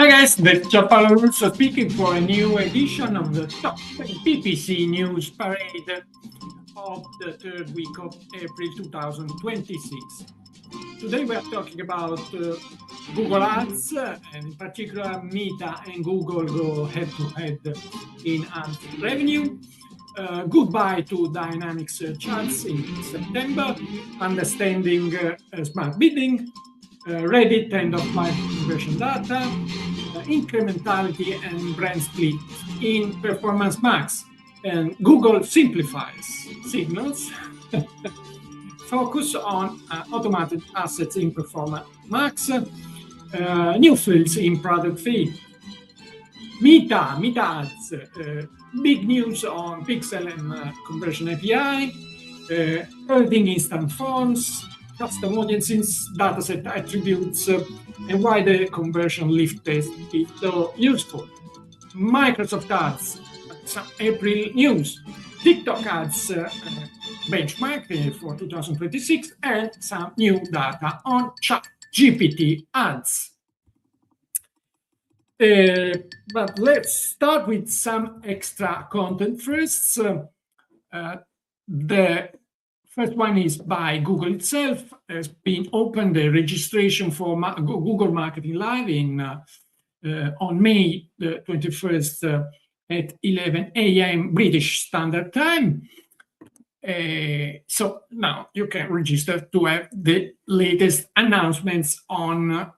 Hi guys, that's Gianpaolo Lorusso speaking for a new edition of the top PPC News-Parade of the third week of April 2026. Today we are talking about Google Ads, and in particular Meta and Google go head-to-head in ads revenue. Goodbye to dynamic search ads in September, understanding smart bidding, Reddit end-of-life conversion data, incrementality and brand split in Performance Max, and Google simplifies signals, focus on automated assets in Performance Max, new fields in product feed, Meta ads, big news on Pixel and conversion API, earning instant fonts, custom audiences, dataset attributes, and why the conversion lift test is so useful. Microsoft ads, some April news, TikTok ads benchmark for 2026, and some new data on ChatGPT ads. But let's start with some extra content first. The first one is by Google itself. Has been opened the registration for Google Marketing Live on May the 21st at 11 a.m. British Standard Time. So now you can register to have the latest announcements on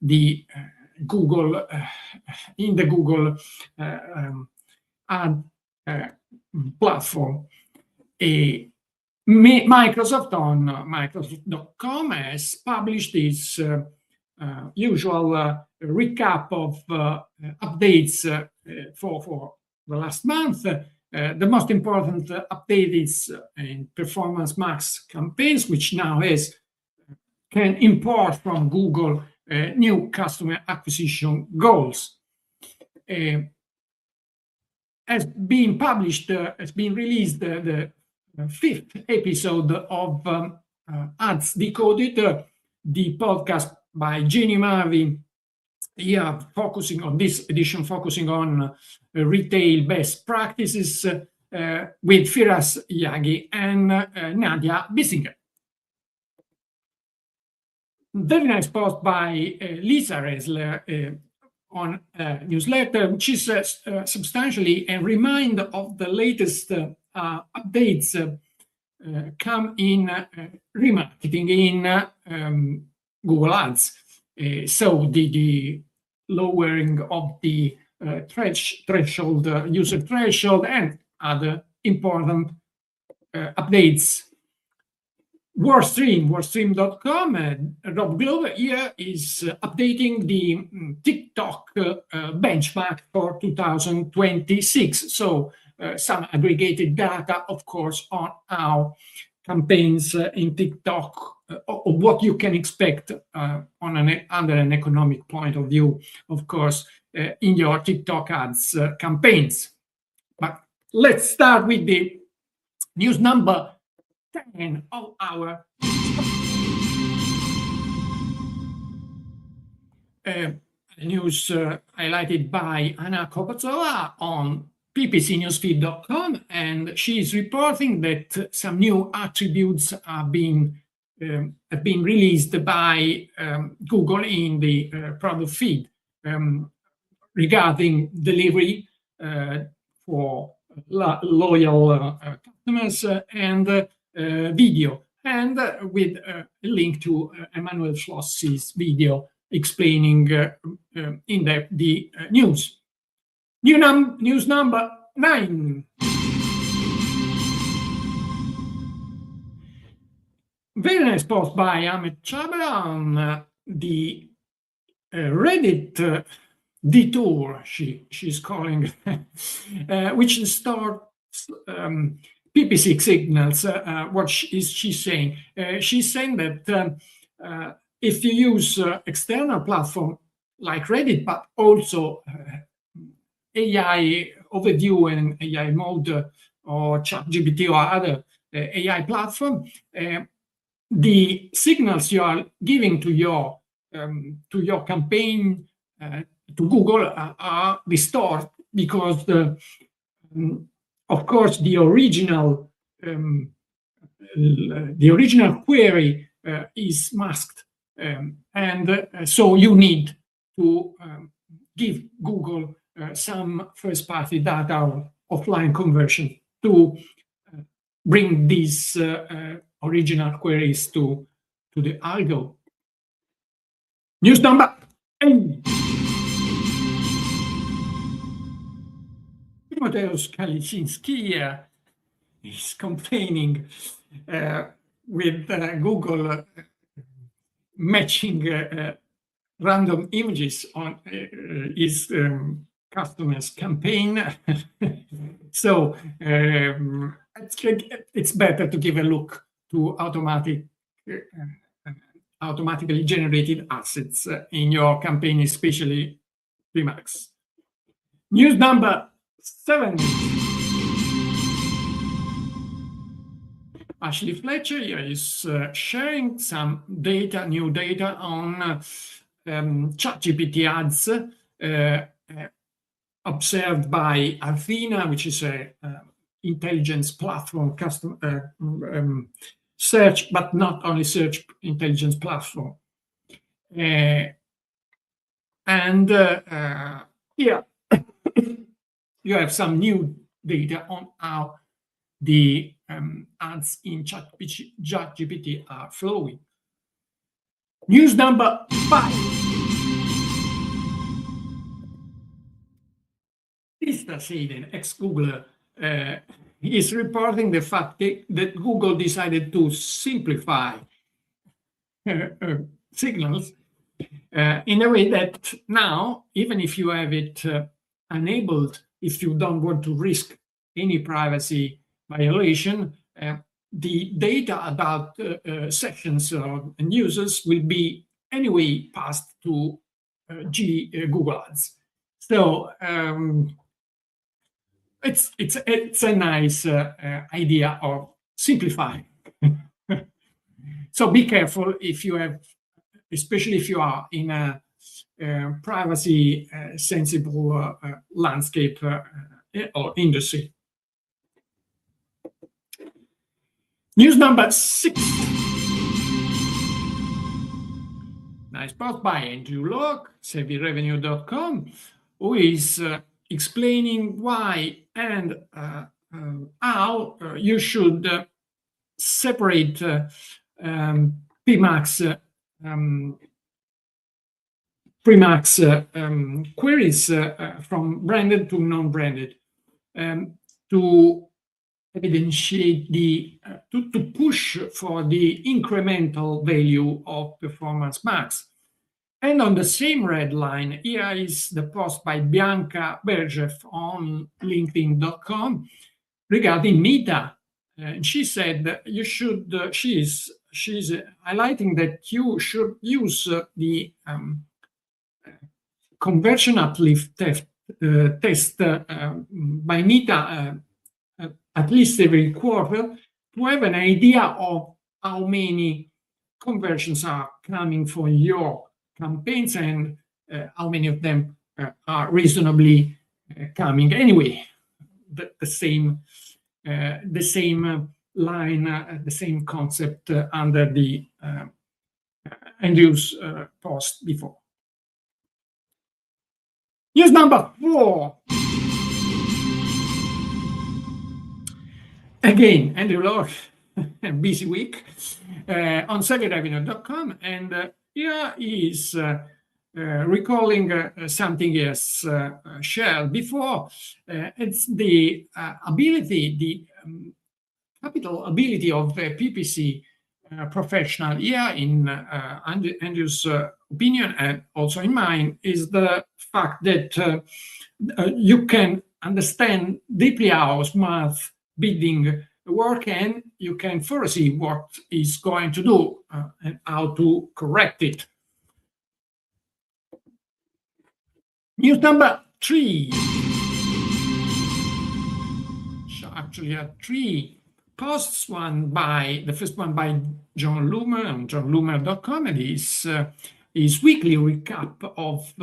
the Google in the Google ad platform. Microsoft on Microsoft.com has published its usual recap of updates for the last month. The most important update is in Performance Max campaigns, which now can import from Google new customer acquisition goals. Has been released the fifth episode of Ads Decoded, the podcast by Jenny Marvin. Here, focusing on this edition, focusing on retail best practices with Firas Yagi and Nadia Bissinger. Very nice post by Lisa Resler on newsletter, which is substantially a reminder of the latest updates come in remarketing in Google Ads. So the lowering of the threshold, user threshold, and other important updates. Warstream.com, Rob Glover here is updating the TikTok benchmark for 2026. So some aggregated data, of course, on how campaigns in TikTok, or what you can expect under an economic point of view, of course, in your TikTok ads campaigns. But let's start with the news number 10 of our news highlighted by Anna Kopacova on ppcnewsfeed.com, and she is reporting that some new attributes have been released by Google in the product feed regarding delivery for loyal customers and video, and with a link to Emmanuel Schloss's video explaining in depth the news. News number 9. Very nice post by Ahmed Chabra on the Reddit detour, she's calling, which starts PPC signals. What is she saying? She's saying that if you use external platform like Reddit, but also AI Overview and AI Mode or ChatGPT or other AI platform, the signals you are giving to your campaign to Google are distorted because, of course, the original query is masked, and so you need to give Google some first-party data or offline conversion to bring these original queries to the algo. News number 8. Mateusz Kalicinski is complaining with Google matching random images on his customers' campaign. So it's better to give a look to automatically generated assets in your campaign, especially PMax. News number 7. Ashley Fletcher is sharing some data, new data on ChatGPT ads observed by Athena, which is a intelligence platform, search, but not only search intelligence platform. And here you have some new data on how the ads in ChatGPT are flowing. News number 5. Mr. Seiden, ex-Googler, is reporting the fact that Google decided to simplify signals in a way that now, even if you have it enabled, if you don't want to risk any privacy violation, the data about sessions and users will be anyway passed to Google Ads. So it's a nice idea of simplifying. So be careful if you have, especially if you are in a privacy sensible landscape or industry. News number 6. Nice post by Andrew Locke, SavvyRevenue.com, who is explaining why and how you should separate PMax queries from branded to non-branded to evidentiate the to push for the incremental value of performance max. And on the same red line, here is the post by Bianca Bergev on LinkedIn.com regarding Meta. She said that you should. She's highlighting that you should use the conversion uplift test by Meta at least every quarter to have an idea of how many conversions are coming for your campaigns and how many of them are reasonably coming anyway. The same line, the same concept under the Andrew's post before. News number 4. Again, Andrew Locke, busy week, on SavvyRevenue.com, and here is recalling something he has shared before. It's the ability, the capital ability of a PPC professional here, in Andrew's opinion and also in mine, is the fact that you can understand deeply how smart bidding work, and you can foresee what is going to do and how to correct it. News number 3. So actually, I had 3 posts. The first one by John Loomer on johnloomer.com, and he's is weekly recap of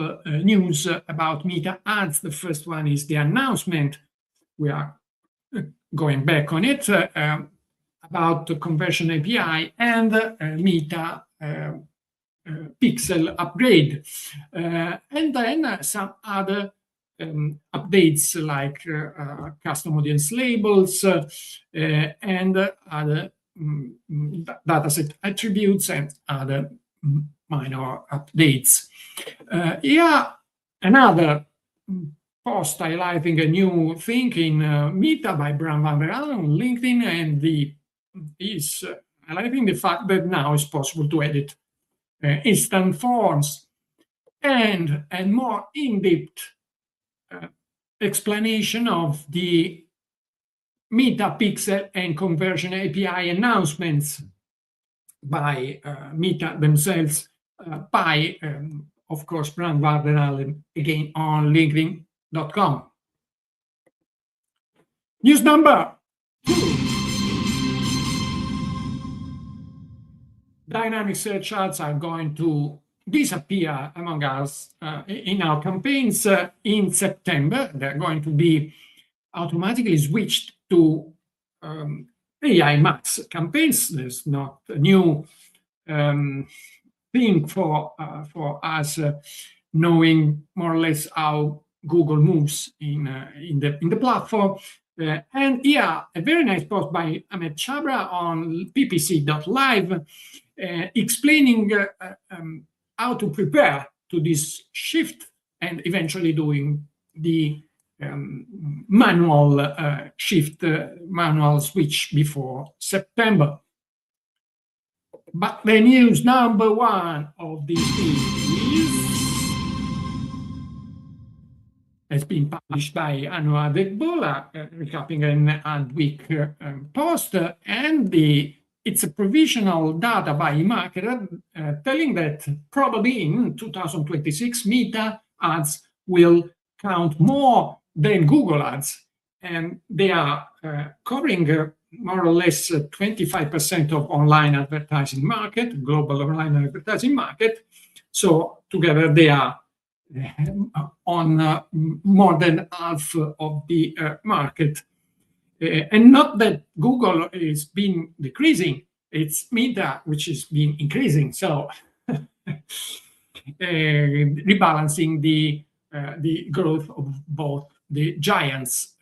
news about Meta ads. The first one is the announcement. We are going back on it about the conversion API and Meta Pixel upgrade. And then some other updates like custom audience labels and other dataset attributes and other minor updates. Here, another post highlighting a new thing in Meta by Bram van der Allen on LinkedIn, and is highlighting the fact that now it's possible to edit instant forms, and more in-depth explanation of the Meta Pixel and conversion API announcements by Meta themselves, by, of course, Bram van der Allen, again on LinkedIn.com. News number 2. Dynamic search ads are going to disappear among us in our campaigns in September. They're going to be automatically switched to AI Max campaigns. There's not a new thing for us knowing more or less how Google moves in the platform. And yeah, a very nice post by Ahmed Chabra on ppc.live explaining how to prepare to this shift and eventually doing the manual manual switch before September. But the news number 1 of this is has been published by Anwar Degbola, recapping an ad-week post, and it's a provisional data by eMarketer telling that probably in 2026 Meta ads will count more than Google ads, and they are covering more or less 25% of online advertising market, global online advertising market. So together they are on more than half of the market. And not that Google is been decreasing, it's Meta which has been increasing. So rebalancing the growth of both the giants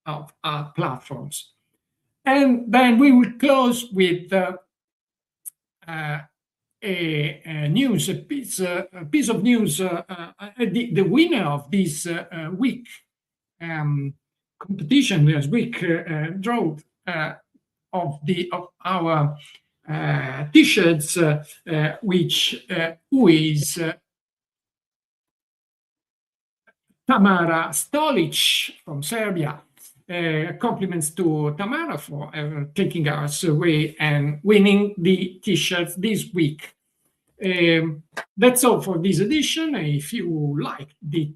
of our platforms. And then we will close with a piece of news. The winner of this week competition, this week draw of our t-shirts, who is Tamara Stolic from Serbia. Compliments to Tamara for taking our survey and winning the t-shirts this week. That's all for this edition. If you liked it,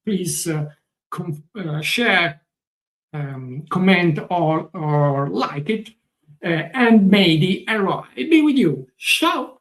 please share, comment, or like it, and may the error be with you. Ciao.